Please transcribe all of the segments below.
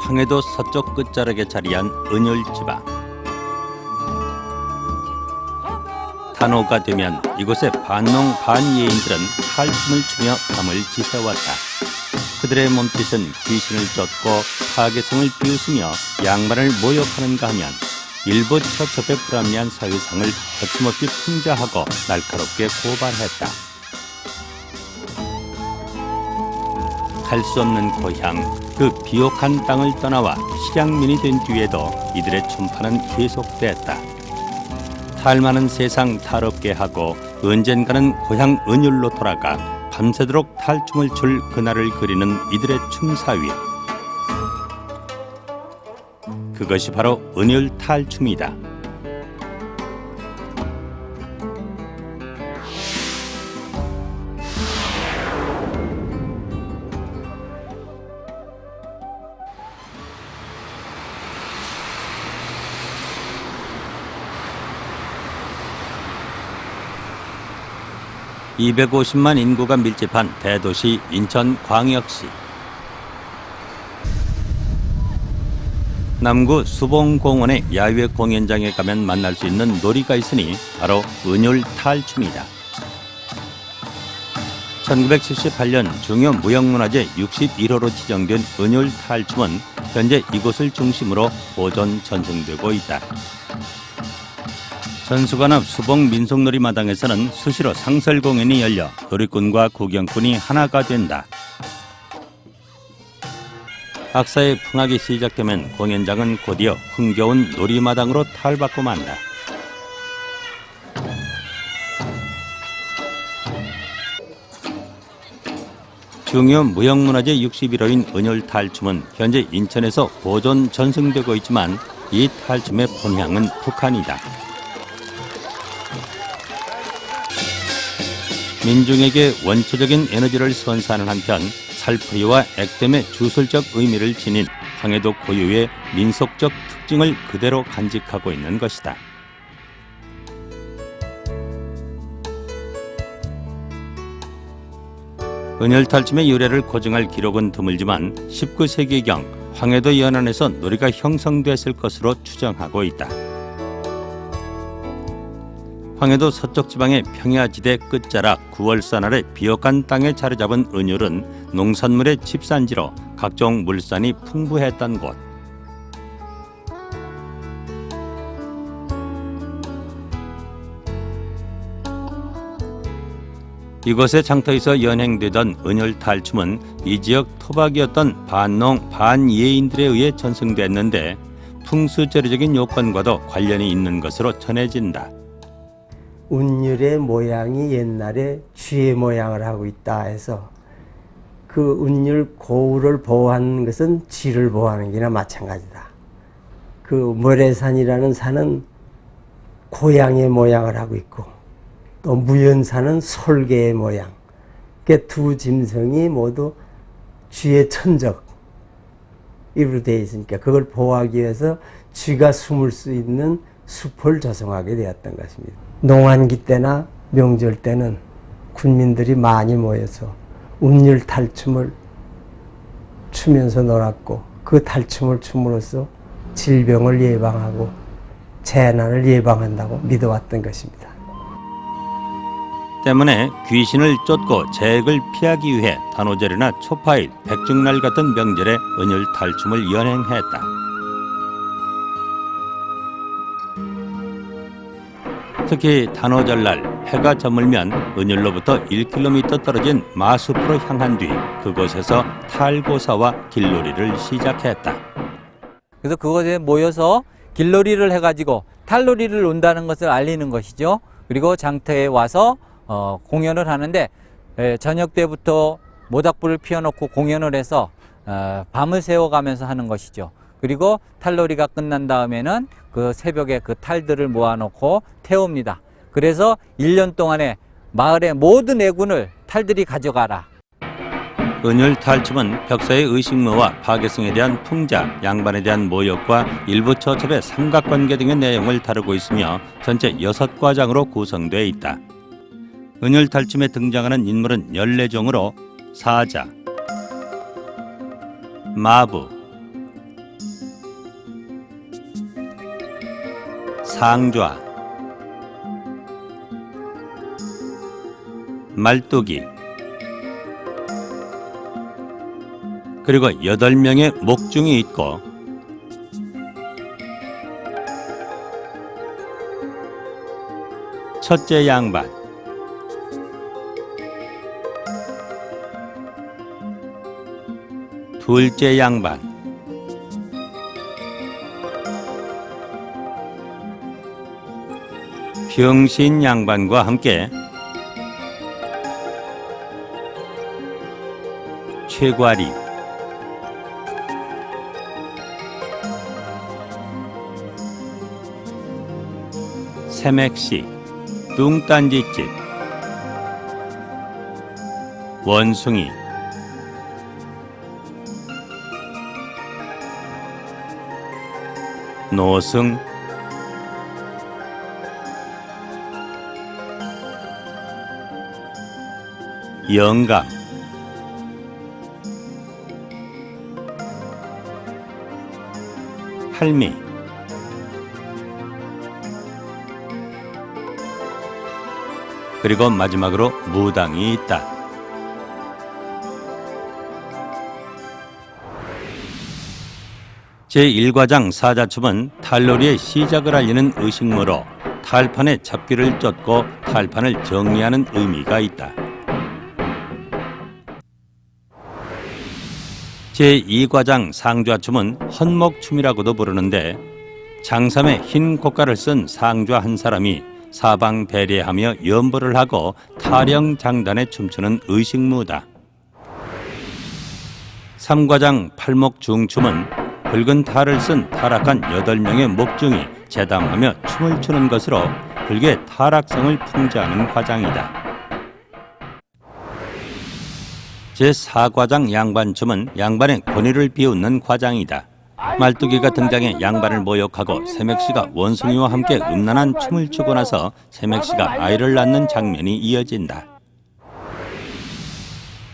황해도 서쪽 끝자락에 자리한 은율지방. 탄호가 되면 이곳의 반농 반예인들은 탈춤을 추며 밤을 지새웠다. 그들의 몸짓은 귀신을 쫓고 파괴성을 비웃으며 양반을 모욕하는가 하면 일부 처첩의 불합리한 사유상을 거침없이 풍자하고 날카롭게 고발했다. 갈 수 없는 고향, 그 비옥한 땅을 떠나와 실향민이 된 뒤에도 이들의 춤파는 계속됐다. 탈 많은 세상 탈없게 하고 언젠가는 고향 은율로 돌아가 밤새도록 탈춤을 출 그날을 그리는 이들의 춤사위. 그것이 바로 은율 탈춤이다. (250만) 인구가 밀집한 대도시 인천광역시. 남구 수봉공원의 야외 공연장에 가면 만날 수 있는 놀이가 있으니 바로 은율 탈춤이다. 1978년 중요 무형문화재 61호로 지정된 은율 탈춤은 현재 이곳을 중심으로 보존 전승되고 있다. 전수관 앞 수봉 민속놀이마당에서는 수시로 상설 공연이 열려 놀이꾼과 구경꾼이 하나가 된다. 악사의 풍악이 시작되면 공연장은 곧이어 흥겨운 놀이마당으로 탈바꿈 한다. 중요 무형문화재 61호인 은율 탈춤은 현재 인천에서 보존 전승되고 있지만 이 탈춤의 본향은 북한이다. 민중에게 원초적인 에너지를 선사하는 한편 살풀이와 액땜의 주술적 의미를 지닌 황해도 고유의 민속적 특징을 그대로 간직하고 있는 것이다. 은율 탈춤의 유래를 고증할 기록은 드물지만 19세기경 황해도 연안에서 놀이가 형성됐을 것으로 추정하고 있다. 황해도 서쪽 지방의 평야지대 끝자락 9월산 아래 비옥한 땅에 자리 잡은 은율은 농산물의 집산지로 각종 물산이 풍부했던 곳. 이곳에 장터에서 연행되던 은율 탈춤은 이 지역 토박이었던 반농 반예인들에 의해 전승됐는데 풍수재료적인 요건과도 관련이 있는 것으로 전해진다. 은율의 모양이 옛날에 쥐의 모양을 하고 있다 해서 그 은율 고우를 보호하는 것은 쥐를 보호하는 게나 마찬가지다. 그 모래산이라는 산은 고양이의 모양을 하고 있고 또 무연산은 솔개의 모양. 그 두 짐승이 모두 쥐의 천적으로 되어 있으니까 그걸 보호하기 위해서 쥐가 숨을 수 있는 숲을 조성하게 되었던 것입니다. 농한기 때나 명절 때는 군민들이 많이 모여서 은율 탈춤을 추면서 놀았고 그 탈춤을 춤으로써 질병을 예방하고 재난을 예방한다고 믿어왔던 것입니다. 때문에 귀신을 쫓고 재해를 피하기 위해 단오절이나 초파일, 백중날 같은 명절에 은율 탈춤을 연행했다. 특히 단오절날 해가 저물면 은율로부터 1km 떨어진 마숲으로 향한 뒤 그곳에서 탈고사와 길놀이를 시작했다. 그래서 그곳에 모여서 길놀이를 해가지고 탈놀이를 논다는 것을 알리는 것이죠. 그리고 장터에 와서 공연을 하는데 저녁 때부터 모닥불을 피워놓고 공연을 해서 밤을 새워가면서 하는 것이죠. 그리고 탈놀이가 끝난 다음에는 그 새벽에 그 탈들을 모아놓고 태웁니다. 그래서 1년 동안에 마을의 모든 애군을 탈들이 가져가라. 은율 탈춤은 벽사의 의식무와 파괴성에 대한 풍자, 양반에 대한 모욕과 일부 처첩의 삼각관계 등의 내용을 다루고 있으며 전체 6과장으로 구성되어 있다. 은율 탈춤에 등장하는 인물은 14종으로 사자, 마부, 상좌, 말뚝이, 그리고 8명의 목중이 있고 첫째 양반, 둘째 양반, 병신 양반과 함께 최과리, 새맥시, 뚱딴지집, 원숭이, 노승, 영감, 할미, 그리고 마지막으로 무당이 있다. 제1과장 사자춤은 탈놀이의 시작을 알리는 의식무로 탈판의 잡기를 쫓고 탈판을 정리하는 의미가 있다. 제2과장 상좌춤은 헌목춤이라고도 부르는데 장삼에 흰 고가를 쓴 상좌 한 사람이 사방 배례하며 연보를 하고 타령장단에 춤추는 의식무다. 3과장 팔목중춤은 붉은 탈을 쓴 타락한 8명의 목중이 재담하며 춤을 추는 것으로 불교의 타락성을 풍자하는 과장이다. 제4과장 양반춤은 양반의 권위를 비웃는 과장이다. 말뚝이가 등장해 양반을 모욕하고 새맥시가 원숭이와 함께 음란한 춤을 추고 나서 새맥시가 아이를 낳는 장면이 이어진다.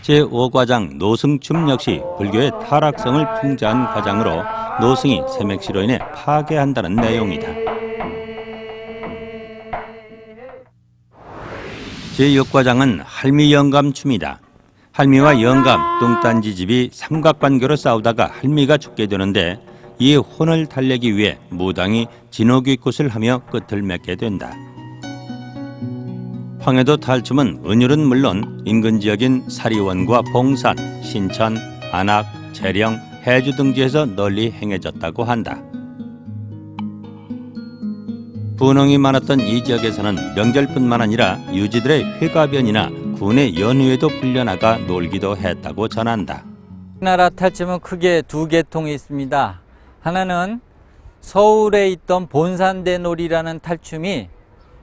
제5과장 노승춤 역시 불교의 타락성을 풍자한 과장으로 노승이 새맥시로 인해 파괴한다는 내용이다. 제6과장은 할미영감춤이다. 할미와 영감, 뚱딴지집이 삼각관계로 싸우다가 할미가 죽게 되는데 이 혼을 달래기 위해 무당이 진호귀굿을 하며 끝을 맺게 된다. 황해도 탈춤은 은율은 물론 인근 지역인 사리원과 봉산, 신천, 안악, 재령, 해주 등지에서 널리 행해졌다고 한다. 분홍이 많았던 이 지역에서는 명절뿐만 아니라 유지들의 회가변이나 군의 연휴에도 불려나가 놀기도 했다고 전한다. 우리나라 탈춤은 크게 두 계통이 있습니다. 하나는 서울에 있던 본산대놀이라는 탈춤이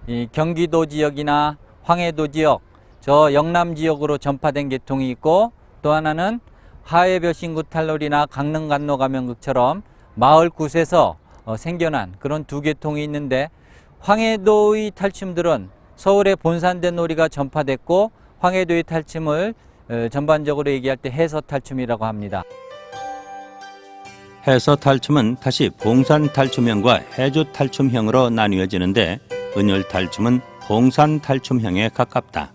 이 경기도 지역이나 황해도 지역, 저 영남 지역으로 전파된 계통이 있고, 또 하나는 하회벼신구 탈놀이나 강릉 간노가면극처럼 마을 곳에서 생겨난 그런 두 계통이 있는데, 황해도의 탈춤들은 서울의 본산대놀이가 전파됐고 황해도의 탈춤을 전반적으로 얘기할 때 해서탈춤이라고 합니다. 해서탈춤은 다시 봉산탈춤형과 해주탈춤형으로 나뉘어지는데 은율탈춤은 봉산탈춤형에 가깝다.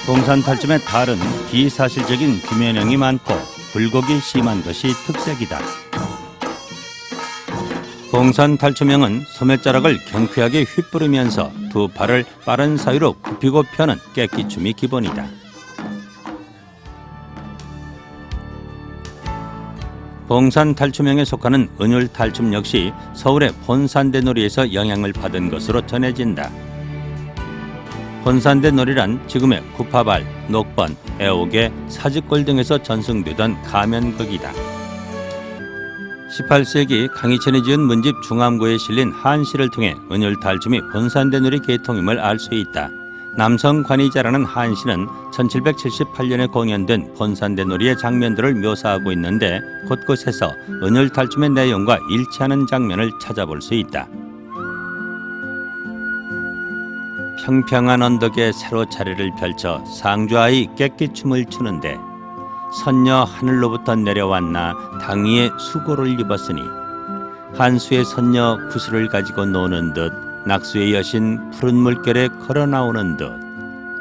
봉산탈춤의 탈은 비사실적인 규면형이 많고 굴곡이 심한 것이 특색이다. 봉산탈춤형은 소매자락을 경쾌하게 휘뿌리면서 두 팔을 빠른 사이로 굽히고 펴는 깨끼춤이 기본이다. 봉산탈춤형에 속하는 은율탈춤 역시 서울의 본산대놀이에서 영향을 받은 것으로 전해진다. 본산대놀이란 지금의 구파발, 녹번, 애옥의 사직골 등에서 전승되던 가면극이다. 18세기 강희천이 지은 문집 중암고에 실린 한시를 통해 은율탈춤이 본산대놀이 계통임을 알 수 있다. 남성 관이자라는 한시는 1778년에 공연된 본산대놀이의 장면들을 묘사하고 있는데 곳곳에서 은율탈춤의 내용과 일치하는 장면을 찾아볼 수 있다. 평평한 언덕에 세로 자리를 펼쳐 상좌의 깨끼춤을 추는데 선녀 하늘로부터 내려왔나 당위의 수고를 입었으니 한수의 선녀 구슬을 가지고 노는 듯 낙수의 여신 푸른 물결에 걸어 나오는 듯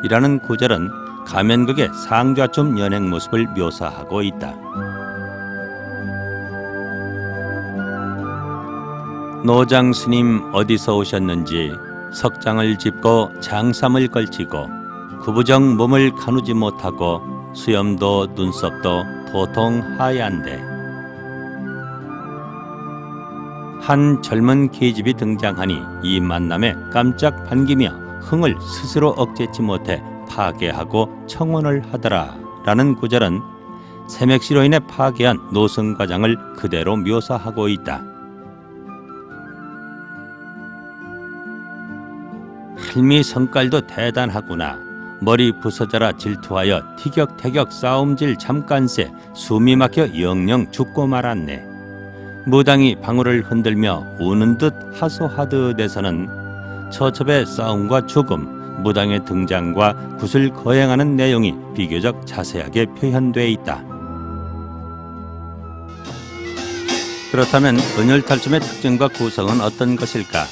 이라는 구절은 가면극의 상좌춤 연행 모습을 묘사하고 있다. 노장 스님 어디서 오셨는지 석장을 짚고 장삼을 걸치고 구부정 몸을 가누지 못하고 수염도 눈썹도 도통 하얀데 한 젊은 계집이 등장하니 이 만남에 깜짝 반기며 흥을 스스로 억제치 못해 파괴하고 청혼을 하더라 라는 구절은 세맥시로 인해 파괴한 노승과장을 그대로 묘사하고 있다. 할미 성깔도 대단하구나. 머리 부서져라 질투하여 티격태격 싸움질 잠깐새 숨이 막혀 영영 죽고 말았네. 무당이 방울을 흔들며 우는 듯 하소하듯에서는 처첩의 싸움과 죽음, 무당의 등장과 굿을 거행하는 내용이 비교적 자세하게 표현돼 있다. 그렇다면 은혈탈춤의 특징과 구성은 어떤 것일까?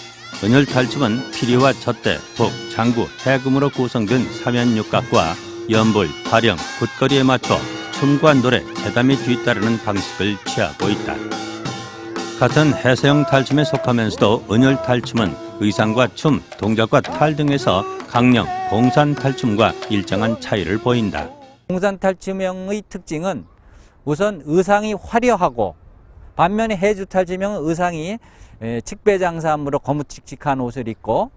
은혈탈춤은 피리와 젖대, 북, 장구, 해금으로 구성된 삼연육각과 연불, 발령, 굿거리에 맞춰 춤과 노래, 재담이 뒤따르는 방식을 취하고 있다. 같은 해서형 탈춤에 속하면서도 은혈탈춤은 의상과 춤, 동작과 탈 등에서 강령, 봉산탈춤과 일정한 차이를 보인다. 봉산탈춤형의 특징은 우선 의상이 화려하고 반면에 해주탈춤형은 의상이 칡배장삼으로 거무칙칙한 옷을 입고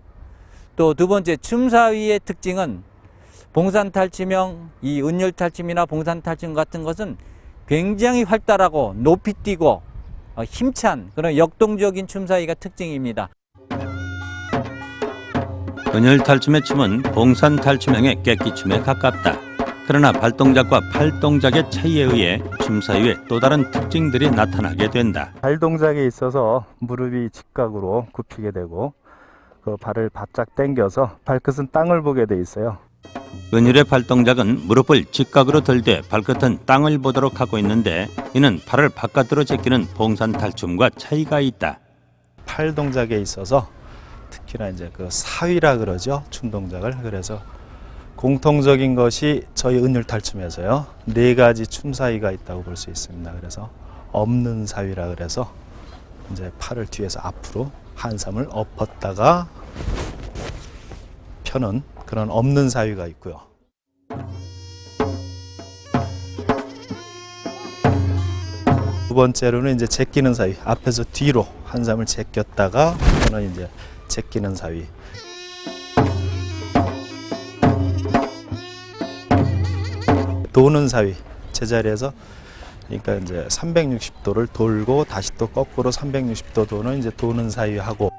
또 두 번째 춤사위의 특징은 봉산탈춤형, 이 은혈탈춤이나 봉산탈춤 같은 것은 굉장히 활달하고 높이 뛰고 힘찬 그런 역동적인 춤사위가 특징입니다. 은혈탈춤의 춤은 봉산탈춤형의 깨끼춤에 가깝다. 그러나 발동작과 팔동작의 차이에 의해 춤사위에 또 다른 특징들이 나타나게 된다. 발 동작에 있어서 무릎이 직각으로 굽히게 되고 그 발을 바짝 당겨서 발끝은 땅을 보게 돼 있어요. 은율의 발동작은 무릎을 직각으로 들되 발끝은 땅을 보도록 하고 있는데 이는 발을 바깥으로 제끼는 봉산탈춤과 차이가 있다. 팔 동작에 있어서 특히나 이제 그 사위라 그러죠. 춤 동작을. 그래서 공통적인 것이 저희 은율탈춤에서요. 4가지 춤 사위가 있다고 볼 수 있습니다. 그래서 없는 사위라 그래서 이제 팔을 뒤에서 앞으로 한삼을 엎었다가 펴는 그런 없는 사위가 있고요. 두 번째로는 이제 제끼는 사위. 앞에서 뒤로 한삼을 제꼈다가 또는 이제 제끼는 사위. 도는 사위. 제자리에서 그러니까 이제 360도를 돌고 다시 또 거꾸로 360도 도는 이제 도는 사위 하고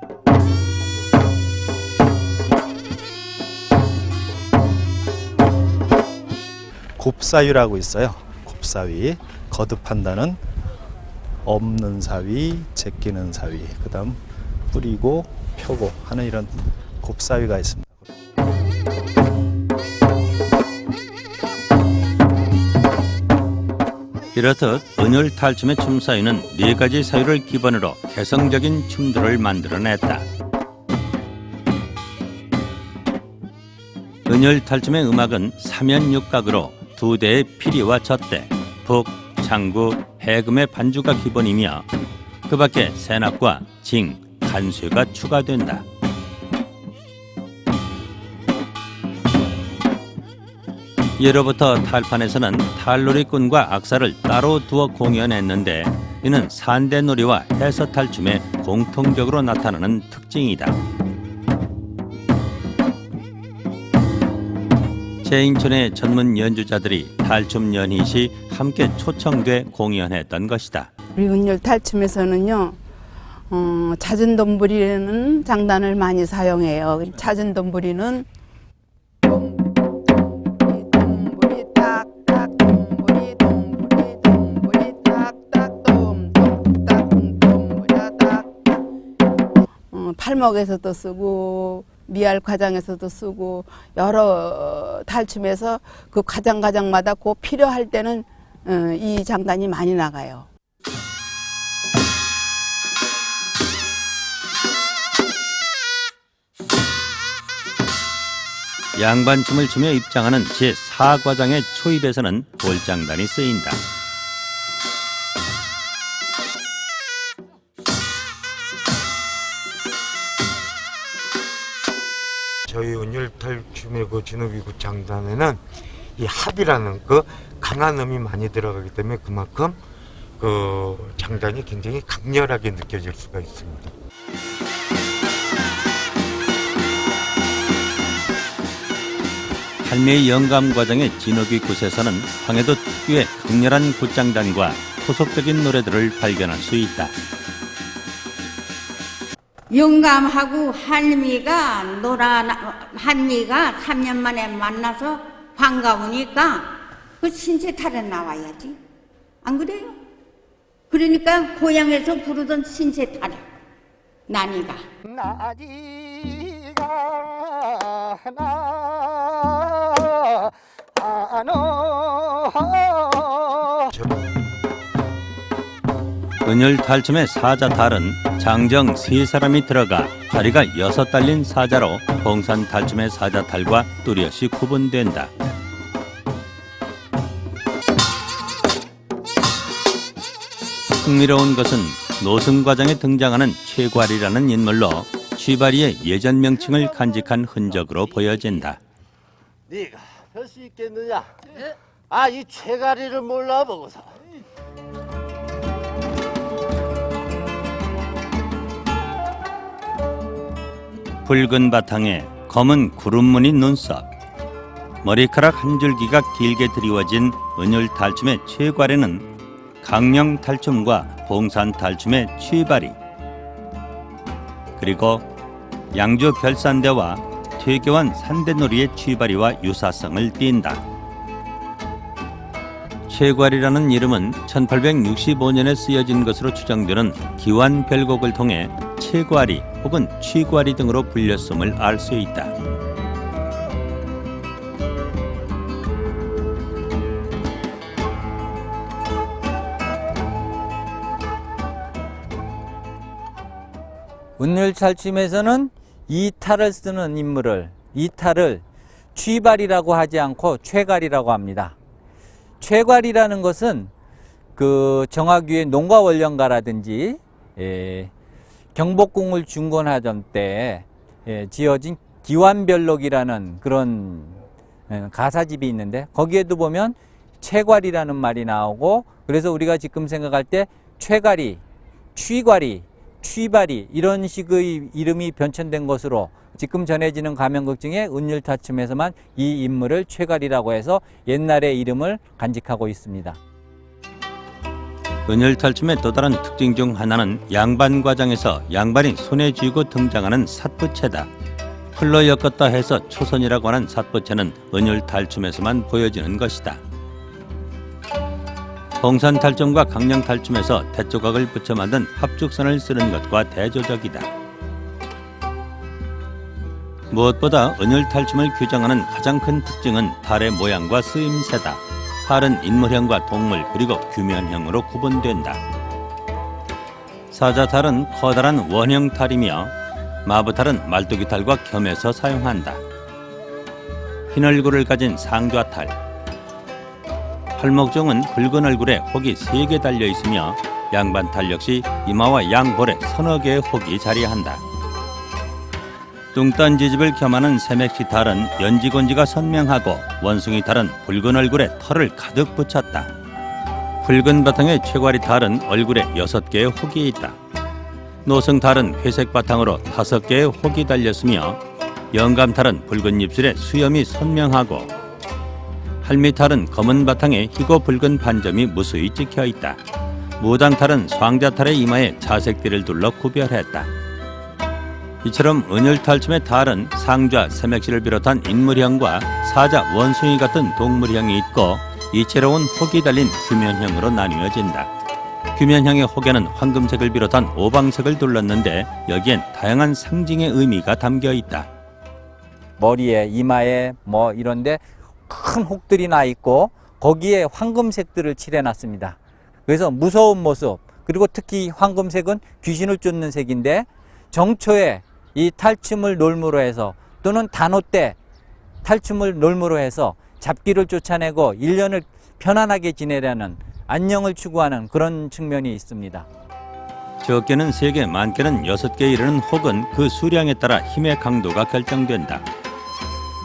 곱사위라고 있어요. 곱사위. 거듭한다는 없는 사위, 제끼는 사위. 그다음 뿌리고 펴고 하는 이런 곱사위가 있습니다. 이렇듯 은율탈춤의 춤사위는 4가지 사유를 기본으로 개성적인 춤들을 만들어냈다. 은율탈춤의 음악은 삼연육각으로 2대의 피리와 젖대, 북, 장구, 해금의 반주가 기본이며 그 밖에 세납과 징, 간쇠가 추가된다. 예로부터 탈판에서는 탈놀이꾼과 악사를 따로 두어 공연했는데 이는 산대놀이와 해서탈춤에 공통적으로 나타나는 특징이다. 제인촌의 전문 연주자들이 탈춤 연희 시 함께 초청돼 공연했던 것이다. 우리 은율탈춤에서는요, 잦은 돈부리는 장단을 많이 사용해요. 잦은 돈부리는 돈부리 딱딱 돈부리 돈부리 돈부리 딱딱 돔돔딱 돈부리 딱딱 팔목에서도 쓰고 미알 과장에서도 쓰고 여러 탈춤에서 그 과장마다 그 필요할 때는 이 장단이 많이 나가요. 양반춤을 추며 입장하는 제4과장의 초입에서는 돌장단이 쓰인다. 저희 은율탈춤의 그 진업이구 장단에는 이 합이라는 그 강한 음이 많이 들어가기 때문에 그만큼 그 장단이 굉장히 강렬하게 느껴질 수가 있습니다. 할매의 영감 과정의 진옥이 굿에서는 황해도 특유의 강렬한 굿장단과 토속적인 노래들을 발견할 수 있다. 영감하고 할미가 한미가 3년 만에 만나서 반가우니까 그 신세 탈에 나와야지. 안 그래요? 그러니까 고향에서 부르던 신세 탈에 나니가. 은율탈춤의 사자탈은 장정 3사람이 들어가 다리가 6 달린 사자로 봉산탈춤의 사자탈과 뚜렷이 구분된다. 흥미로운 것은 노승과장에 등장하는 최괄이라는 인물로 취바리의 예전 명칭을 간직한 흔적으로 보여진다. 네가 할 수 있겠느냐? 아, 이 최가리를 몰라보고서. 붉은 바탕에 검은 구름무늬 눈썹, 머리카락 한 줄기가 길게 드리워진 은율탈춤의 최괄에는 강령탈춤과 봉산탈춤의 취바리, 그리고 양주 별산대와 퇴교한 산대놀이의 취바리와 유사성을 띈다. 최괄이라는 이름은 1865년에 쓰여진 것으로 추정되는 기완별곡을 통해 최괄이 혹은 취괄이 등으로 불렸음을 알 수 있다. 은율탈춤에서는 이 탈을 쓰는 인물을, 이 탈을 취발이라고 하지 않고 최괄이라고 합니다. 최괄이라는 것은 그 정학유의 농가원령가라든지 경복궁을 중건하던 때 지어진 기완별록이라는 그런 가사집이 있는데 거기에도 보면 최괄이라는 말이 나오고, 그래서 우리가 지금 생각할 때 최괄이, 취괄이, 취발이 이런 식의 이름이 변천된 것으로 지금 전해지는 가명극 중에 은율탈춤에서만 이 인물을 최괄이라고 해서 옛날의 이름을 간직하고 있습니다. 은율탈춤의 또 다른 특징 중 하나는 양반과장에서 양반이 손에 쥐고 등장하는 삿부채다. 풀로 엮었다 해서 초선이라고 하는 삿부채는 은율탈춤에서만 보여지는 것이다. 봉산탈춤과 강령탈춤에서 대조각을 붙여 만든 합죽선을 쓰는 것과 대조적이다. 무엇보다 은율탈춤을 규정하는 가장 큰 특징은 탈의 모양과 쓰임새다. 탈은 인물형과 동물 그리고 규면형으로 구분된다. 사자탈은 커다란 원형 탈이며 마부탈은 말뚝이탈과 겸해서 사용한다. 흰 얼굴을 가진 상좌탈, 팔목종은 붉은 얼굴에 혹이 3개 달려 있으며 양반탈 역시 이마와 양볼에 서너 개의 혹이 자리한다. 뚱딴지집을 겸하는 새맥시탈은 연지곤지가 선명하고 원숭이탈은 붉은 얼굴에 털을 가득 붙였다. 붉은 바탕의 최괄이탈은 얼굴에 6개의 혹이 있다. 노승탈은 회색 바탕으로 5개의 혹이 달렸으며 영감탈은 붉은 입술에 수염이 선명하고 할미탈은 검은 바탕에 희고 붉은 반점이 무수히 찍혀 있다. 무당탈은双자탈의 이마에 자색띠를 둘러 구별했다. 이처럼 은율탈춤의 탈은 상좌, 새맥시를 비롯한 인물형과 사자, 원숭이 같은 동물형이 있고 이채로운 혹이 달린 규면형으로 나뉘어진다. 규면형의 혹에는 황금색을 비롯한 오방색을 둘렀는데 여기엔 다양한 상징의 의미가 담겨 있다. 머리에, 이마에 뭐 이런데 큰 혹들이 나 있고 거기에 황금색들을 칠해놨습니다. 그래서 무서운 모습, 그리고 특히 황금색은 귀신을 쫓는 색인데 정초에 이 탈춤을 놀무로 해서 또는 단오 때 탈춤을 놀무로 해서 잡기를 쫓아내고 1년을 편안하게 지내려는 안녕을 추구하는 그런 측면이 있습니다. 적게는 3개, 많게는 6개 이르는 혹은 그 수량에 따라 힘의 강도가 결정된다.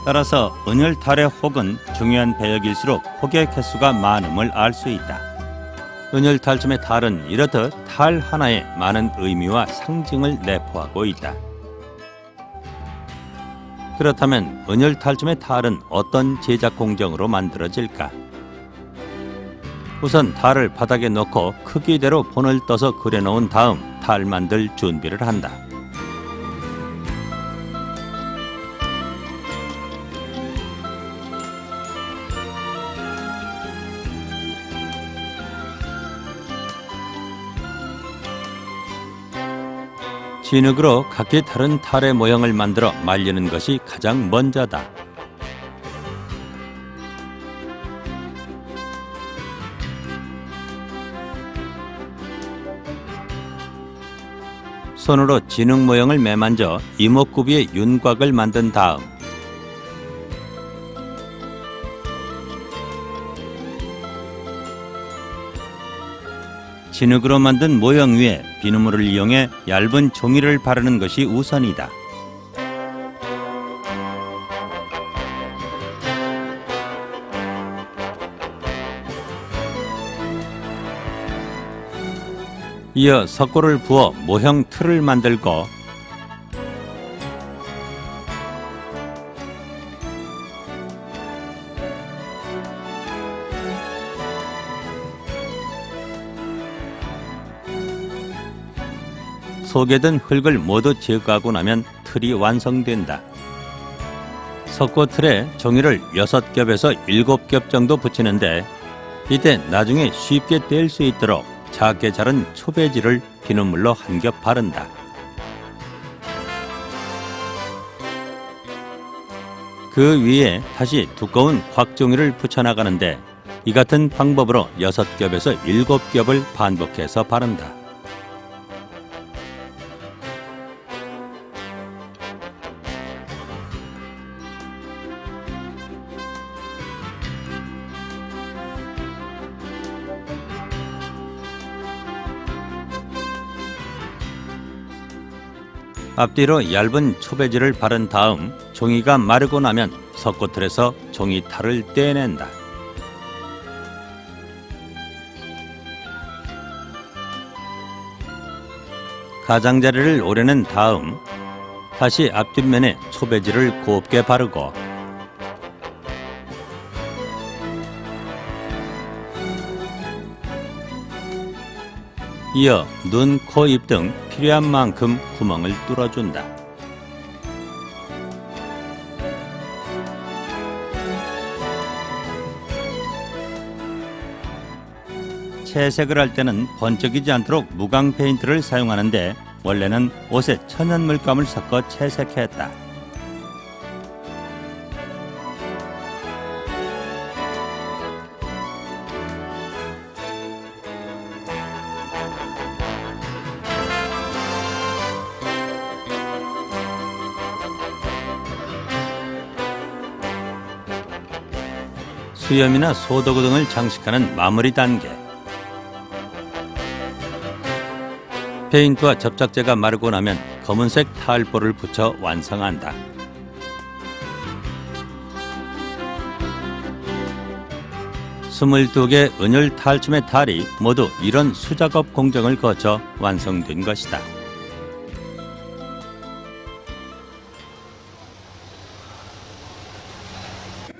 따라서 은혈탈의 혹은 중요한 배역일수록 혹의 개수가 많음을 알 수 있다. 은혈탈춤의 탈은 이렇듯 탈 하나에 많은 의미와 상징을 내포하고 있다. 그렇다면 은혈탈춤의 탈은 어떤 제작 공정으로 만들어질까? 우선 탈을 바닥에 놓고 크기대로 본을 떠서 그려놓은 다음 탈 만들 준비를 한다. 진흙으로 각기 다른 탈의 모형을 만들어 말리는 것이 가장 먼저다. 손으로 진흙 모형을 매만져 이목구비의 윤곽을 만든 다음 진흙으로 만든 모형 위에 비누물을 이용해 얇은 종이를 바르는 것이 우선이다. 이어 석고를 부어 모형 틀을 만들고 속에 든 흙을 모두 제거하고 나면 틀이 완성된다. 석고 틀에 종이를 6겹에서 7겹 정도 붙이는데 이때 나중에 쉽게 뗄 수 있도록 작게 자른 초배지를 비눗물로 한 겹 바른다. 그 위에 다시 두꺼운 곽종이를 붙여나가는데 이 같은 방법으로 6겹에서 7겹을 반복해서 바른다. 앞뒤로 얇은 초배지를 바른 다음 종이가 마르고 나면 석고틀에서 종이 탈을 떼낸다. 가장자리를 오려낸 다음 다시 앞뒷면에 초배지를 곱게 바르고 이어 눈, 코, 입 등 필요한 만큼 구멍을 뚫어준다. 채색을 할 때는 번쩍이지 않도록 무광 페인트를 사용하는데 원래는 옷에 천연 물감을 섞어 채색했다. 수염이나 소도구 등을 장식하는 마무리 단계. 페인트와 접착제가 마르고 나면 검은색 탈보를 붙여 완성한다. 스물두 개 은율 탈춤의 탈이 모두 이런 수작업 공정을 거쳐 완성된 것이다.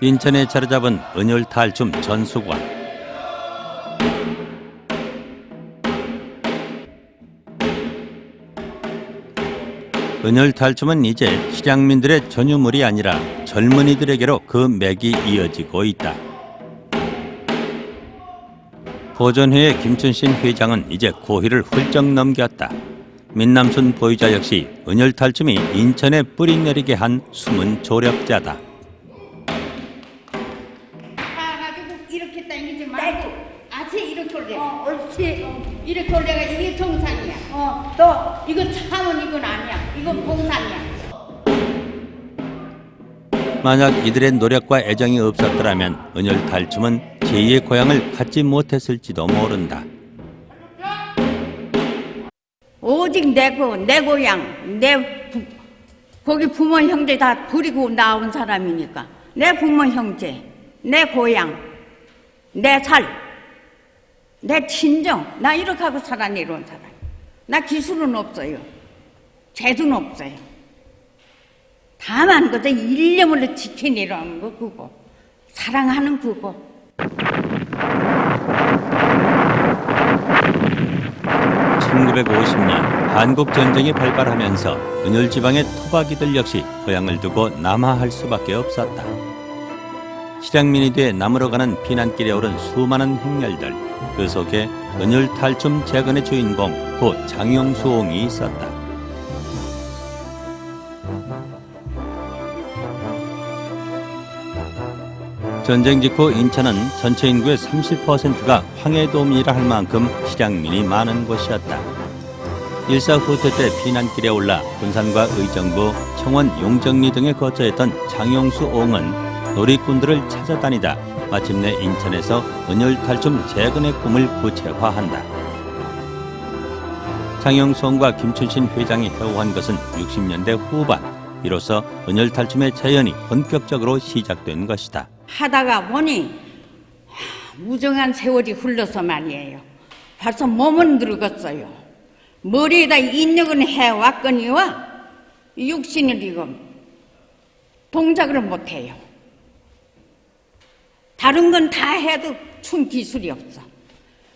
인천에 자리잡은 은율 탈춤 전수관. 은율 탈춤은 이제 실향민들의 전유물이 아니라 젊은이들에게로 그 맥이 이어지고 있다. 보존회의 김춘신 회장은 이제 고희를 훌쩍 넘겼다. 민남순 보유자 역시 은율 탈춤이 인천에 뿌리 내리게 한 숨은 조력자다. 이렇게 당기지 말고 아치 이렇게 올려. 옳지. 이렇게 올려가 이게 정상이야. 또 이건 참은 이건 아니야. 이건 봉산이야. 만약 이들의 노력과 애정이 없었더라면 은혈 탈춤은 제2의 고향을 갖지 못했을지도 모른다. 오직 내 고향, 거기 부모 형제 다 버리고 나온 사람이니까 내 부모 형제, 내 고향, 내 살, 내 친정, 나 이렇게 하고 살아내려온 사람. 나 기술은 없어요. 재주는 없어요. 다만 그저 일념으로 지켜내려는 거 그거. 사랑하는 그거. (1950년) 한국전쟁이 발발하면서 은혈 지방의 토박이들 역시 고향을 두고 남하할 수밖에 없었다. 실향민이 돼 남으로 가는 피난길에 오른 수많은 행렬들, 그 속에 은혈 탈춤 재건의 주인공 고 장용수옹이 있었다. 전쟁 직후 인천은 전체 인구의 30%가 황해도민이라 할 만큼 실향민이 많은 곳이었다. 일사후퇴 때 피난길에 올라 군산과 의정부, 청원, 용정리 등에 거처했던 장용수옹은 놀이꾼들을 찾아다니다 마침내 인천에서 은혈 탈춤 재건의 꿈을 구체화한다. 장용수옹과 김춘신 회장이 해오한 것은 60년대 후반, 이로써 은혈 탈춤의 재현이 본격적으로 시작된 것이다. 하다가 보니 무정한 세월이 흘러서 말이에요. 벌써 몸은 늙었어요. 머리에다 인력은 해왔거니와 육신을 이거 동작을 못해요. 다른 건 다 해도 춤 기술이 없어.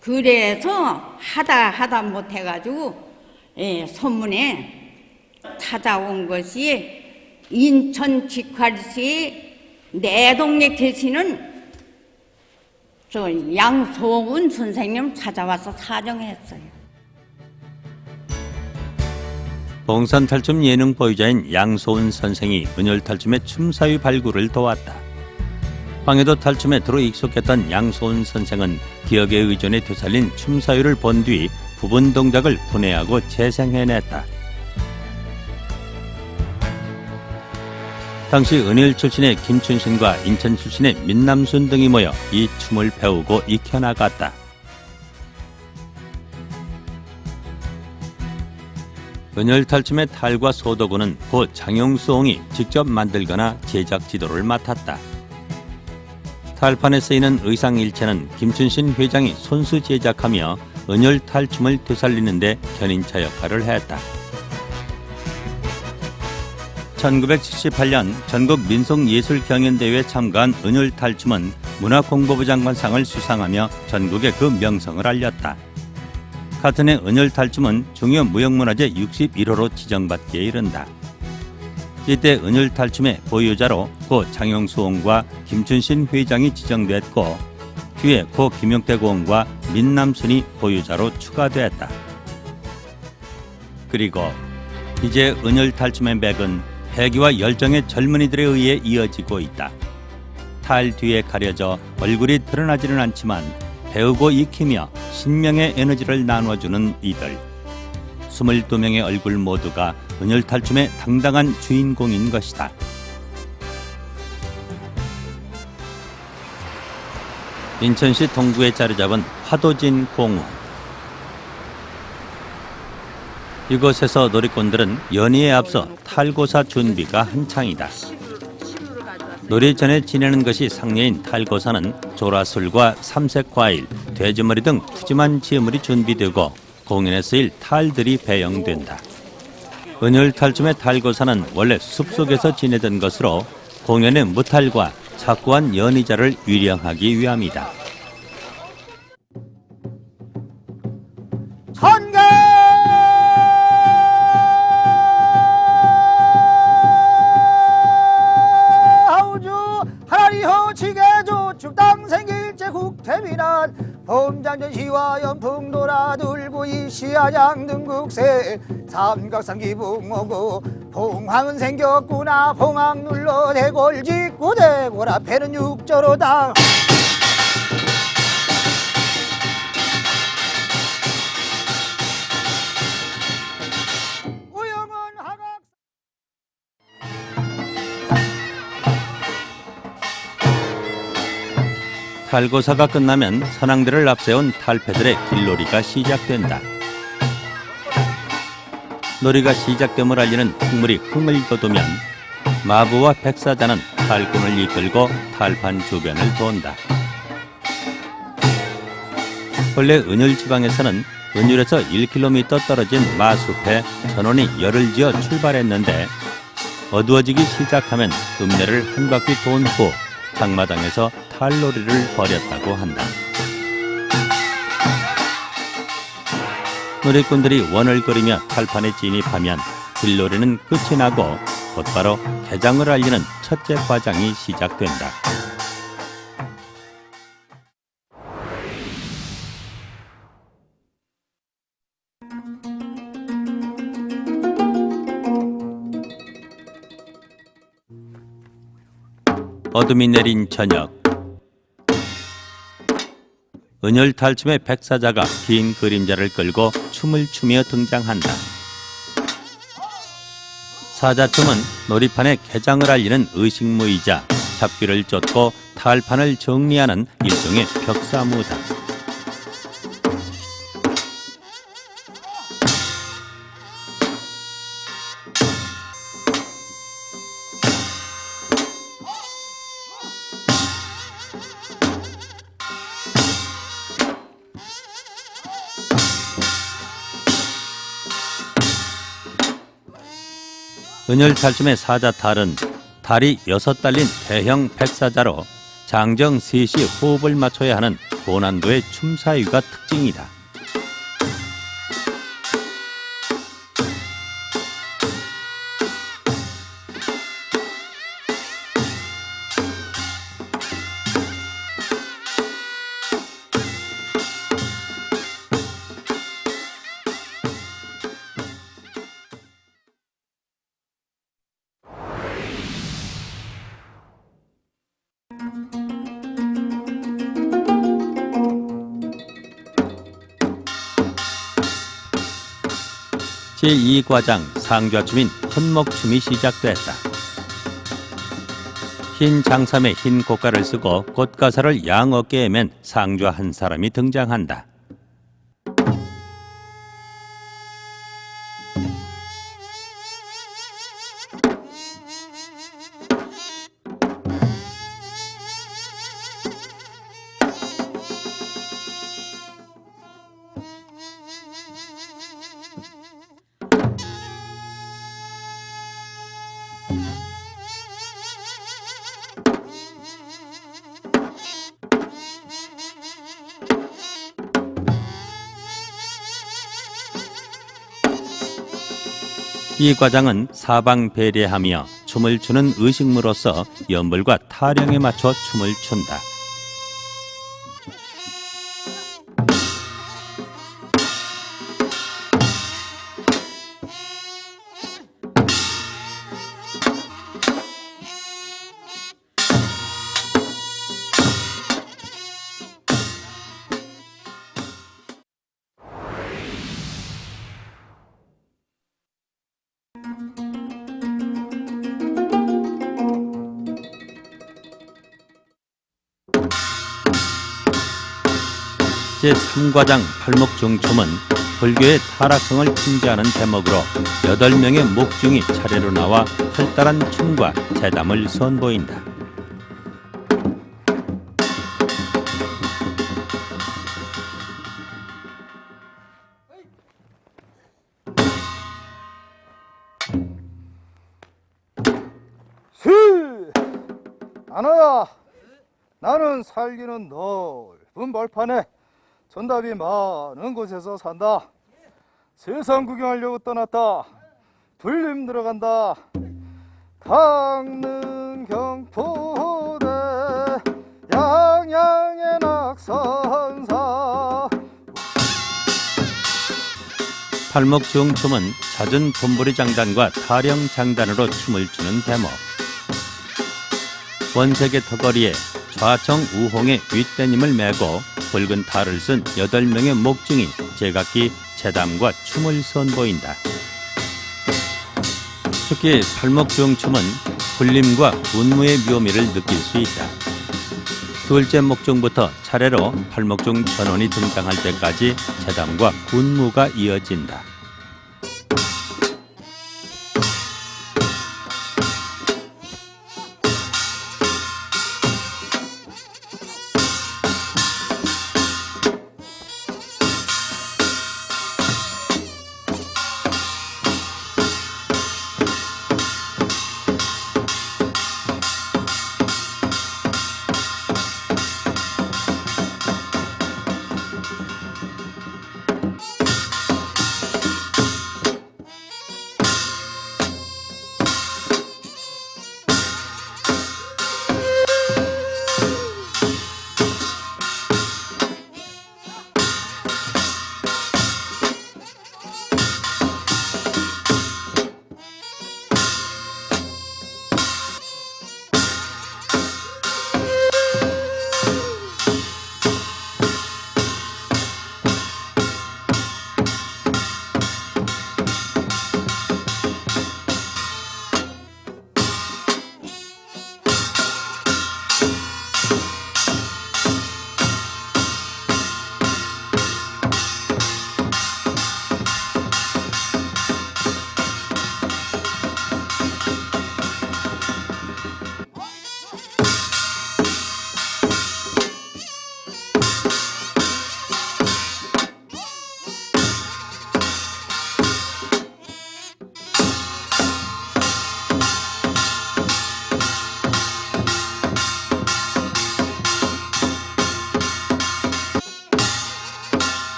그래서 하다 못해가지고 소문에 찾아온 것이 인천 직활시 내 동네 계시는 저 양소은 선생님 찾아와서 사정했어요. 봉산 탈춤 예능 보유자인 양소은 선생이 은혈 탈춤의 춤사위 발굴을 도왔다. 황해도 탈춤에 들어 익숙했던 양소은 선생은 기억에 의존해 되살린 춤사위를 본 뒤 부분 동작을 분해하고 재생해냈다. 당시 은혈 출신의 김춘신과 인천 출신의 민남순 등이 모여 이 춤을 배우고 익혀나갔다. 은혈 탈춤의 탈과 소도구는 고 장용수옹이 직접 만들거나 제작 지도를 맡았다. 탈판에 쓰이는 의상 일체는 김춘신 회장이 손수 제작하며 은혈 탈춤을 되살리는 데 견인차 역할을 했다. 1978년 전국 민속예술경연대회에 참가한 은혈 탈춤은 문화공보부 장관상을 수상하며 전국에 그 명성을 알렸다. 같은 해 은혈 탈춤은 중요 무형문화재 61호로 지정받기에 이른다. 이때 은혈 탈춤의 보유자로 고 장용수옹과 김춘신 회장이 지정됐고 뒤에 고 김용태 고원과 민남순이 보유자로 추가됐다. 그리고 이제 은혈 탈춤의 맥은 패기와 열정의 젊은이들에 의해 이어지고 있다. 탈 뒤에 가려져 얼굴이 드러나지는 않지만 배우고 익히며 신명의 에너지를 나눠주는 이들. 22명의 얼굴 모두가 은혈 탈춤의 당당한 주인공인 것이다. 인천시 동구에 자리 잡은 화도진 공원. 이곳에서 놀이꾼들은 연희에 앞서 탈고사 준비가 한창이다. 놀이 전에 지내는 것이 상례인 탈고사는 조라술과 삼색과일, 돼지머리 등 푸짐한 지어물이 준비되고 공연에 쓰일 탈들이 배영된다. 은혈 탈춤의 탈고사는 원래 숲속에서 지내던 것으로 공연의 무탈과 착고한 연희자를 위령하기 위함이다. 천개 하우주 하나리호 지게조 축당 생길제 국태민한 범장전시와 연풍도라 들고 이시야양 등국세 삼각삼기붕어고 봉황은 생겼구나 봉황 눌러 대골 짓고 대골 앞에는 육조로당 탈고사가 끝나면 선왕들을 앞세운 탈패들의 길놀이가 시작된다. 놀이가 시작됨을 알리는 풍물이 흥을 돋우면 마부와 백사자는 탈군을 이끌고 탈판 주변을 돈다. 본래 은율 지방에서는 은율에서 1km 떨어진 마숲에 전원이 열을 지어 출발했는데 어두워지기 시작하면 읍내를 한 바퀴 돈 후 장마당에서 탈놀이를 벌였다고 한다. 놀이꾼들이 원을 그리며 탈판에 진입하면 길놀이는 끝이 나고 곧바로 개장을 알리는 첫째 과장이 시작된다. 어둠이 내린 저녁, 은혈 탈춤의 백사자가 긴 그림자를 끌고 춤을 추며 등장한다. 사자춤은 놀이판의 개장을 알리는 의식무이자 잡귀를 쫓고 탈판을 정리하는 일종의 벽사무다. 은혈 탈춤의 사자탈은 다리 6 달린 대형 백사자로 장정 3시 호흡을 맞춰야 하는 고난도의 춤사위가 특징이다. 제2과장 상좌춤인 헌목춤이 시작됐다. 흰 장삼에 흰 고가를 쓰고 꽃가사를 양 어깨에 맨 상좌 한 사람이 등장한다. 이 과장은 사방 배례하며 춤을 추는 의식무로서 연불과 타령에 맞춰 춤을 춘다. 제3과장 팔목중춤은 불교의 타락성을 핑계하는 대목으로 8명의 목중이 차례로 나와 활달한 춤과 재담을 선보인다. 나너야, 나는 살기는 넓은 벌판에 전답이 많은 곳에서 산다. 세상 구경하려고 떠났다. 불림 들어간다. 강릉 경포대 양양의 낙선사. 팔목중춤은 잦은 분부리 장단과 타령 장단으로 춤을 추는 대목. 원색의 턱걸이에 좌청 우홍의 윗대님을 메고 붉은 탈을 쓴 8명의 목중이 제각기 재담과 춤을 선보인다. 특히 팔목중춤은 불림과 운무의 묘미를 느낄 수 있다. 둘째 목종부터 차례로 팔목종 전원이 등장할 때까지 재담과 군무가 이어진다.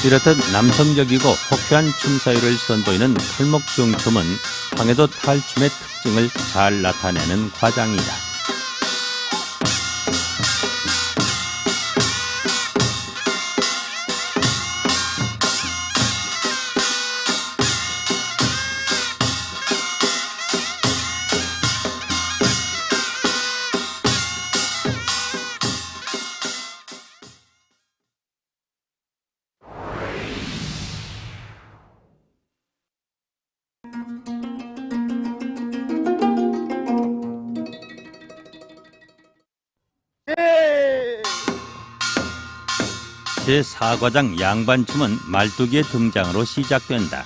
이렇듯 남성적이고 호쾌한 춤사위를 선보이는 팔목종춤은 황해도 탈춤의 특징을 잘 나타내는 과장이다. 제4과장 양반춤은 말뚝이의 등장으로 시작된다.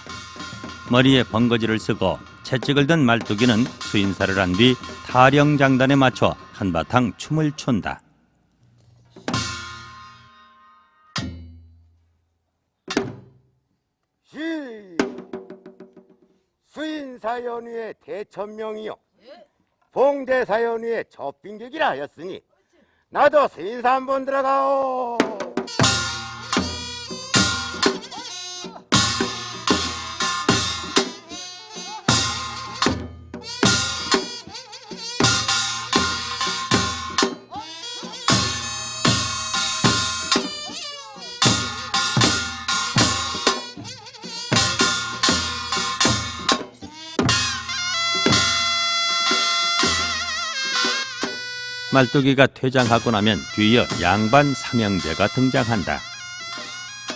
머리에 번거지를 쓰고 채찍을 든 말뚝이는 수인사를 한 뒤 타령장단에 맞춰 한바탕 춤을 춘다. 수인사연위의 대천명이요 봉대사연위의 접빈객이라 하였으니 나도 수인사 한번 들어가오. 말뚝이가 퇴장하고 나면 뒤이어 양반 삼형제가 등장한다.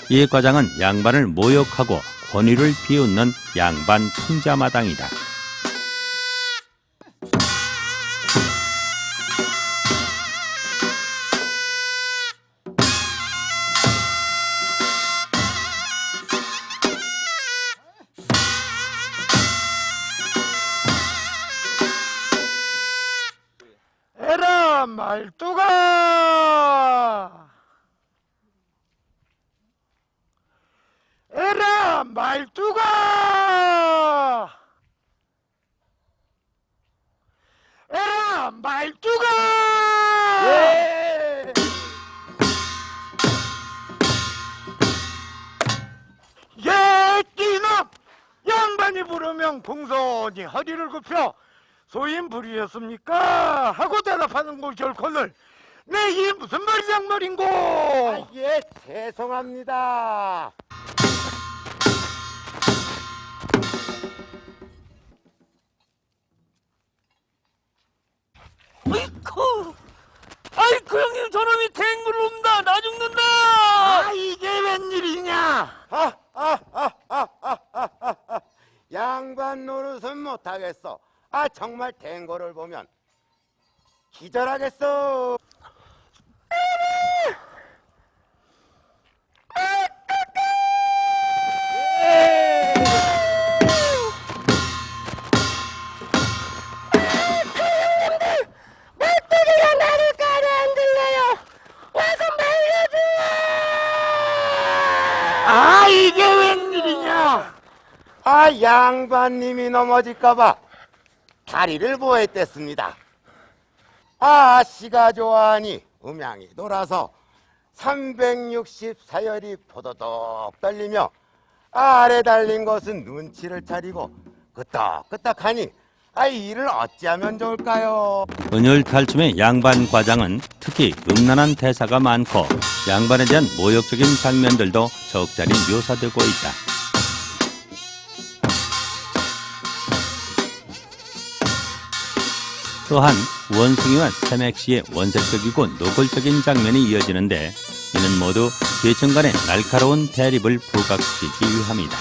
이 과장은 양반을 모욕하고 권위를 비웃는 양반 풍자마당이다. 에라 말뚝아, 에라 말뚝아, 에라 말뚝아. 예. 예. 장단이 부르면 공손히 허리를 굽혀 소인 부르셨습니까? 하고 대답하는 거 결코늘 내 이 무슨 말이 양말인고? 예, 죄송합니다. 아이쿠 형님 저놈이 탱구를 옵니다. 나 죽는다. 아 이게 웬일이냐? 양반 노릇은 못하겠어. 정말 탱고를 보면 기절하겠어. 아 이게 웬일이냐? 양반님이 넘어질까봐 다리를 보호했댔습니다. 씨가 좋아하니 음양이 돌아서 364열이 포도독 떨리며 아래 달린 것은 눈치를 차리고 끄떡끄떡하니 이를 어찌하면 좋을까요? 은율 탈춤의 양반 과장은 특히 음란한 대사가 많고 양반에 대한 모욕적인 장면들도 적잖이 묘사되고 있다. 또한 원숭이와 새맥시의 원색적이고 노골적인 장면이 이어지는데 이는 모두 계층 간의 날카로운 대립을 부각시키기 위함이다.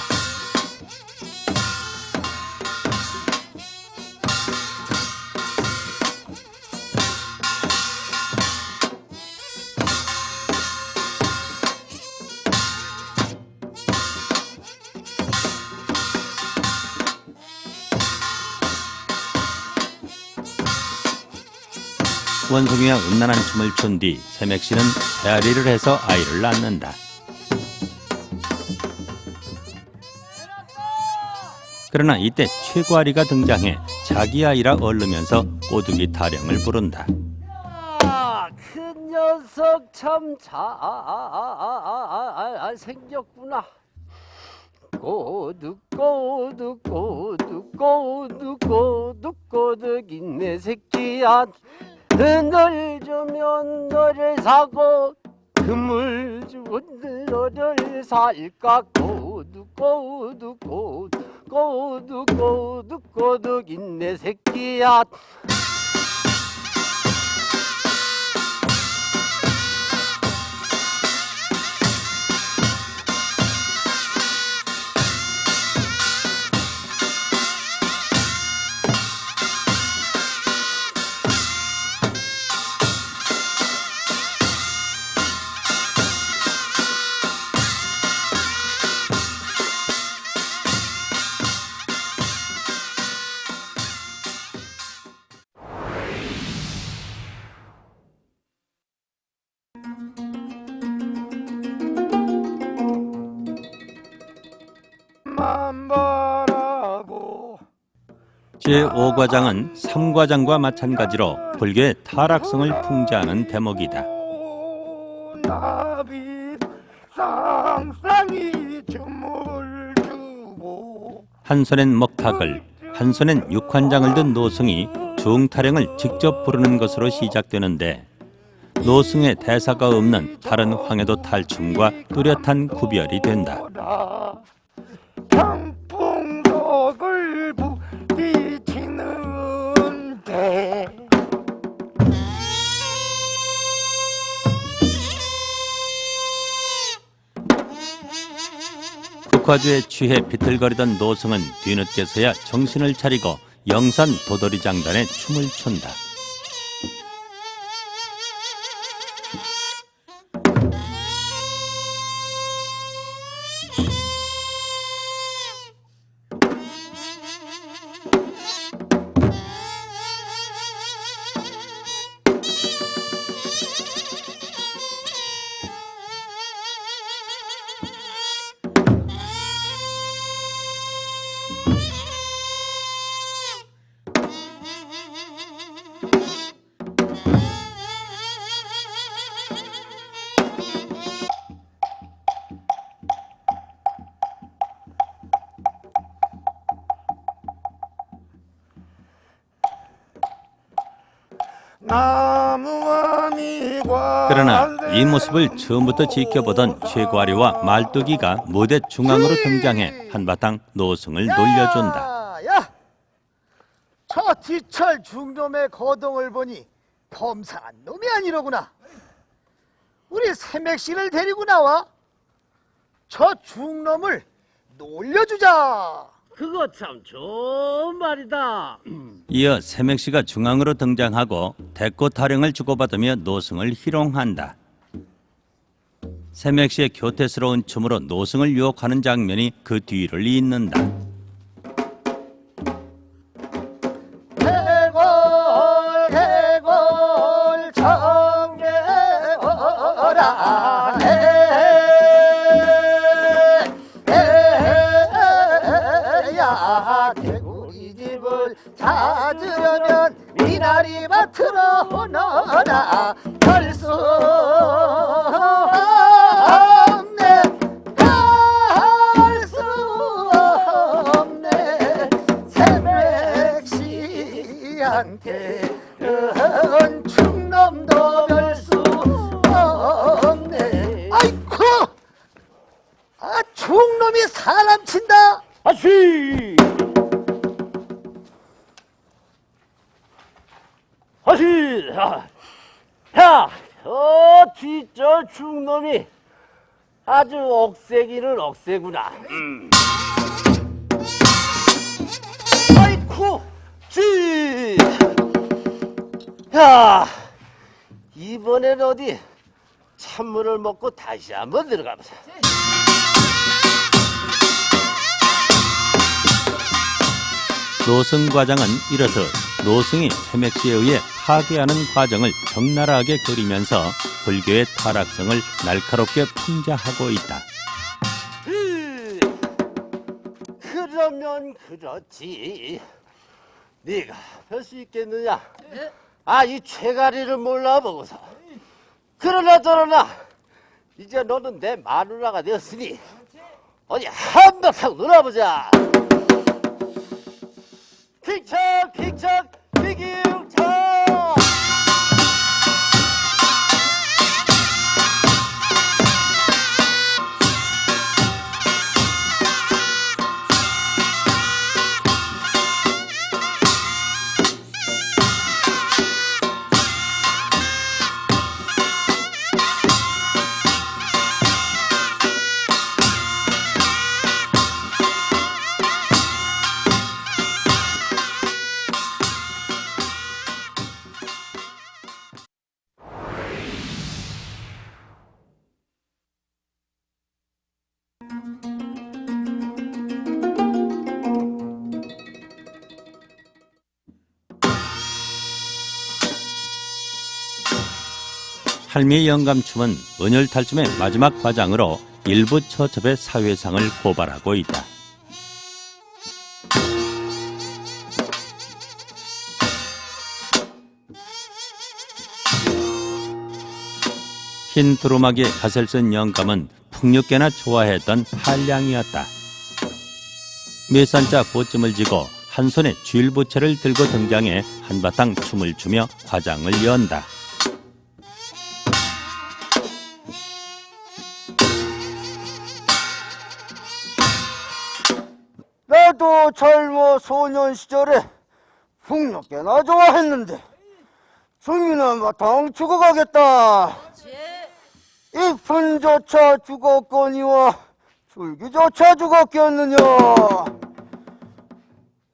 원숭이와 음란한 춤을 춘 뒤 새맥시는 배앓이를 해서 아이를 낳는다. 그러나 이때 최과리가 등장해 자기 아이라 얼르면서 꼬두기 타령을 부른다. 큰 녀석 참 생겼구나. 꼬득꼬득꼬득꼬득꼬득꼬득 내 새끼야. 늘 주면 너를 사고 금을 주면 너를 살까. 꼬득꼬득꼬득꼬득꼬득 내 새끼야. 제5과장은 3과장과 마찬가지로 불교의 타락성을 풍자하는 대목이다. 한 손엔 먹탁을, 한 손엔 육환장을 든 노승이 중타령을 직접 부르는 것으로 시작되는데 노승의 대사가 없는 다른 황해도 탈춤과 뚜렷한 구별이 된다. 경풍속을 부딪히는데 국화주에 취해 비틀거리던 노승은 뒤늦게서야 정신을 차리고 영산 도돌이 장단에 춤을 춘다. 그러나 이 모습을 처음부터 지켜보던 최과리와 말뚝이가 무대 중앙으로 등장해 한바탕 노승을 놀려준다. 야! 저 뒤철 중놈의 거동을 보니 범상한 놈이 아니로구나. 우리 새맥시를 데리고 나와 저 중놈을 놀려주자. 그거 참 좋은 말이다. 이어 새맥시가 중앙으로 등장하고 대꽃 타령을 주고받으며 노승을 희롱한다. 새맥시의 교태스러운 춤으로 노승을 유혹하는 장면이 그 뒤를 잇는다. 개골 청개어라 야 개구리 집을 찾으려면 미나리 밭으로 오너라 갈 수 없네 갈 수 없네 새맥시한테 은 충놈도 별 수 없네. 아이쿠 아 충놈이 사람 친다. 아시! 아시! 야, 저 뒤절 중놈이 아주 억세기는 억세구나. 아이쿠! 쥐! 야, 이번엔 어디 찬물을 먹고 다시 한번 들어가보자. 노승 과장은 이렇듯 노승이 새맥시에 의해 파괴하는 과정을 적나라하게 그리면서 불교의 타락성을 날카롭게 풍자하고 있다. 그러면 그렇지. 네가 할 수 있겠느냐? 아, 이 최가리를 몰라보고서. 그러나 저러나 이제 너는 내 마누라가 되었으니 어디 한바탕 놀아보자. 픽척 픽척 피기육척. 할미의 영감춤은 은혈탈춤의 마지막 과장으로 일부 처첩의 사회상을 고발하고 있다. 흰 두루마기에 갓을 쓴 영감은 풍류께나 좋아했던 한량이었다. 몇 산자 꽃쯤을 지고 한 손에 쥘부채를 들고 등장해 한바탕 춤을 추며 과장을 연다. 나도 젊어 소년 시절에 풍류께나 좋아했는데 중이는 마땅 죽어가겠다. 잎은조차 죽었거니와 줄기조차 죽었겠느냐.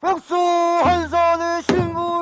백수 한산의 신불로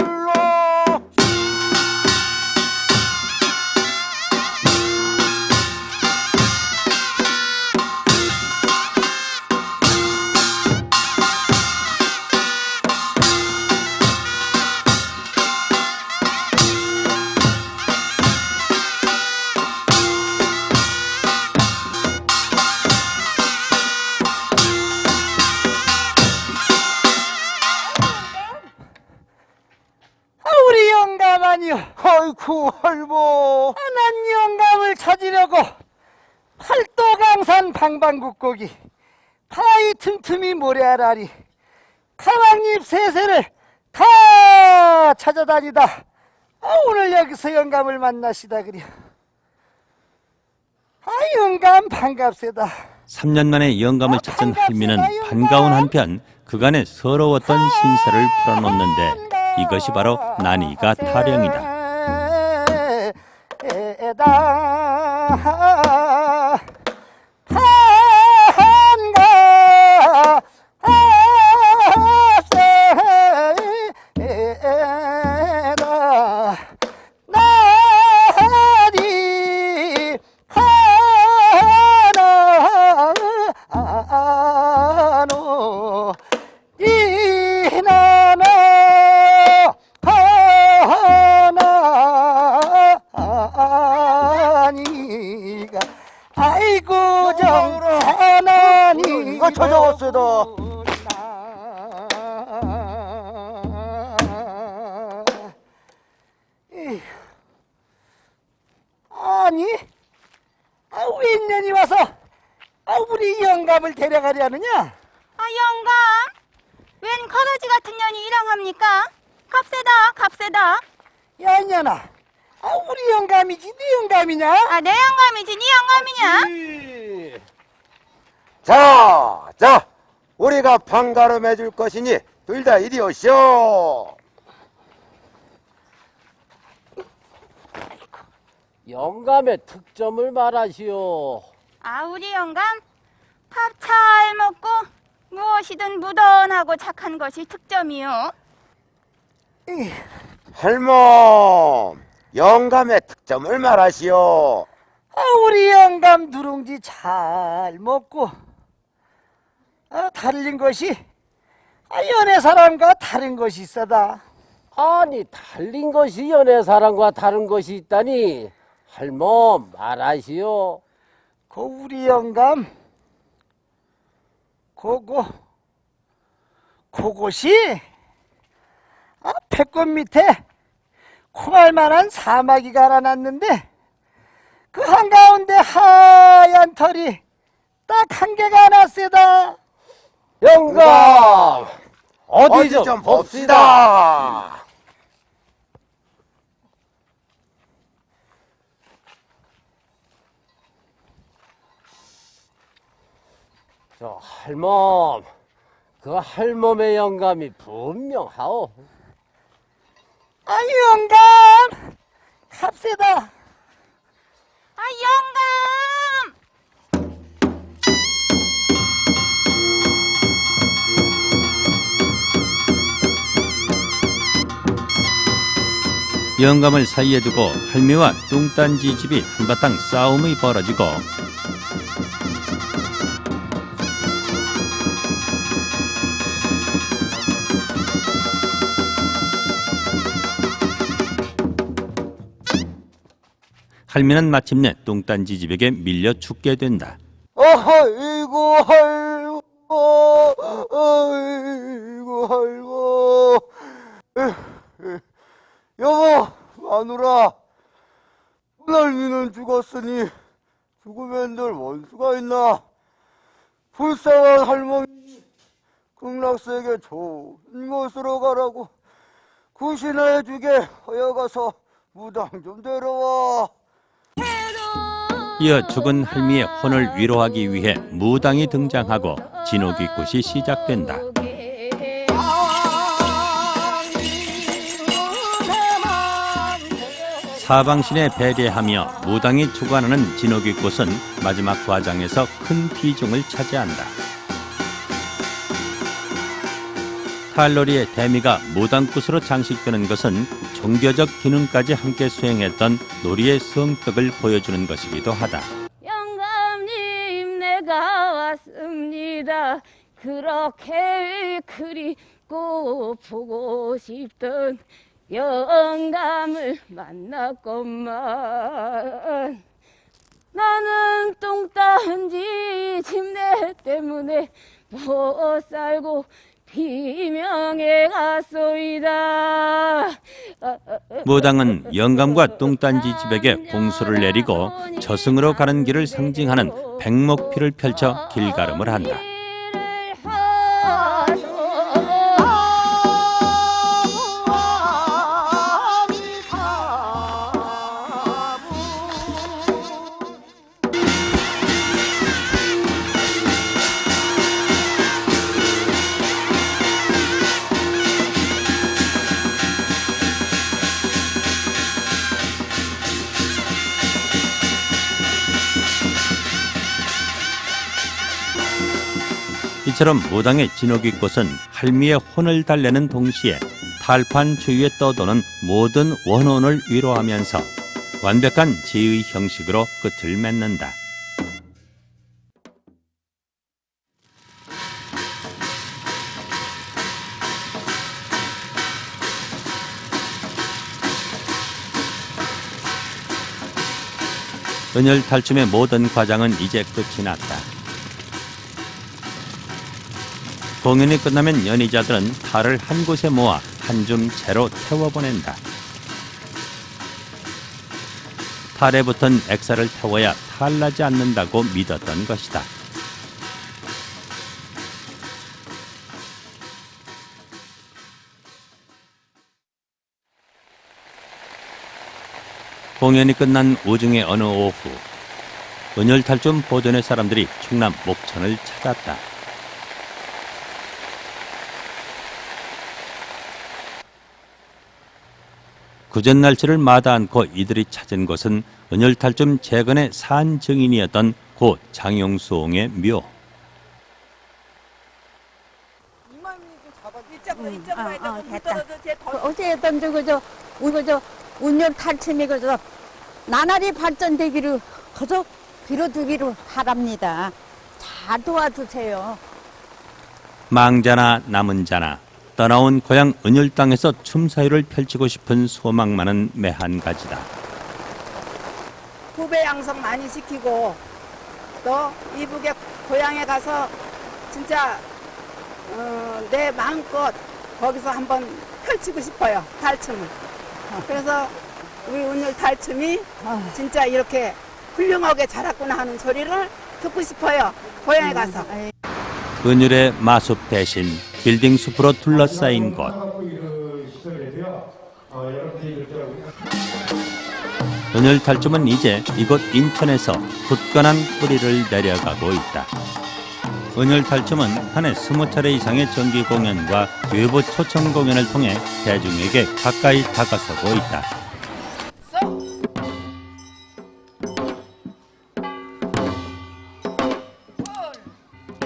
우리 영감 아니여. 아이쿠 할보. 난 영감을 찾으려고 팔도강산 방방국곡이 가히 틈틈이 오늘 여기서 영감을 만나시다 그려. 영감 반갑세다. 3년 만에 영감을 찾은 할미는 반가운 한편 그간의 서러웠던 신세를 풀어놓는데 이것이 바로 난이가 타령이다. 아이고 정산하니 이거 찾아왔어다. 아니 웬년이 와서 우리 영감을 데려가려 하느냐? 영감? 웬 거러지 같은 년이 일항합니까? 값세다 값세다. 야 이년아, 우리 영감이지 네 영감이냐? 내 영감이지 네 영감이냐? 자, 우리가 판가름 해줄 것이니 둘 다 이리 오시오. 영감의 특점을 말하시오. 우리 영감 밥 잘 먹고 무엇이든 무던하고 착한 것이 특점이요. 할멈, 영감의 특점을 말하시오. 우리 영감 누룽지 잘 먹고 다른 것이 연애 사람과 다른 것이 있어다. 아니, 달린 것이 연애 사람과 다른 것이 있다니. 할멈, 말하시오. 우리 영감 그곳이 배꼽 밑에 콩알만한 사마귀가 알아놨는데 그 한가운데 하얀 털이 딱 한 개가 났세다. 영감, 어디 좀 봅시다. 저 할멈, 그 할멈의 영감이 분명하오. 영감 값세다. 영감! 영감을 사이에 두고 할미와 뚱딴지 집이 한바탕 싸움이 벌어지고 할미는 마침내 뚱딴지 집에게 밀려 죽게 된다. 아이고 할고, 아이고 할고. 여보, 마누라, 할미는 죽었으니 죽으면 늘 원수가 있나? 불쌍한 할머니, 극락세계 좋은 곳으로 가라고 구신해주게 하여가서 무당 좀 데려와. 이어 죽은 할미의 혼을 위로하기 위해 무당이 등장하고 진호귀꽃이 시작된다. 사방신에 배례하며 무당이 주관하는 진호귀꽃은 마지막 과정에서 큰 비중을 차지한다. 탈놀이의 대미가 무당꽃으로 장식되는 것은 종교적 기능까지 함께 수행했던 놀이의 성격을 보여주는 것이기도 하다. 영감님 내가 왔습니다. 그렇게 그립고 보고 싶던 영감을 만났건만 나는 똥딴지 침대 때문에 못 살고 비명에 갔소이다. 무당은 영감과 뚱딴지 집에게 공수를 내리고 저승으로 가는 길을 상징하는 백목피를 펼쳐 길가름을 한다. 이처럼 무당의 진옥이꽃은 할미의 혼을 달래는 동시에 탈판 주위에 떠도는 모든 원혼을 위로하면서 완벽한 제의 형식으로 끝을 맺는다. 은혈 탈춤의 모든 과정은 이제 끝이 났다. 공연이 끝나면 연희자들은 탈을 한 곳에 모아 한 줌 채로 태워보낸다. 탈에 붙은 액살을 태워야 탈나지 않는다고 믿었던 것이다. 공연이 끝난 오중의 어느 오후, 은혈탈춤 보존의 사람들이 충남 목천을 찾았다. 구전 날짜를 마다 않고 이들이 찾은 곳은 은혈탈춤 재건의 산 증인이었던 고 장용수옹의 묘. 어쨌든 우리 운율 탈춤이 그저 나날이 발전되기를 거저 빌어주기를 바랍니다. 잘 도와주세요. 망자나 남은 자나 떠나온 고향 은율 땅에서 춤사위를 펼치고 싶은 소망만은 매한 가지다. 후배 양성 많이 시키고 또 이북에 고향에 가서 진짜 내 마음껏 거기서 한번 펼치고 싶어요. 탈춤을. 그래서 우리 은율 탈춤이 진짜 이렇게 훌륭하게 자랐구나 하는 소리를 듣고 싶어요. 고향에 가서. 은율의 마숲 대신 빌딩 숲으로 둘러싸인 곳. 은율 탈춤은 이제 이곳 인천에서 굳건한 뿌리를 내려가고 있다. 은율 탈춤은 한 해 20차례 이상의 정기 공연과 외부 초청 공연을 통해 대중에게 가까이 다가서고 있다.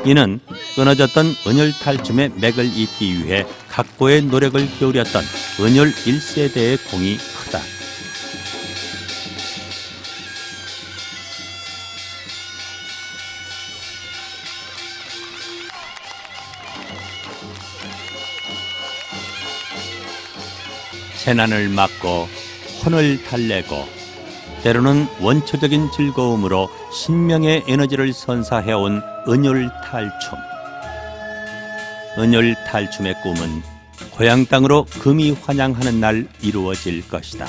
이는 끊어졌던 은율 탈춤의 맥을 잇기 위해 각고의 노력을 기울였던 은율 1세대의 공이 크다. 재난을 막고 혼을 달래고 때로는 원초적인 즐거움으로 신명의 에너지를 선사해온 은율 탈춤. 은율 탈춤의 꿈은 고향 땅으로 금이 환양하는 날 이루어질 것이다.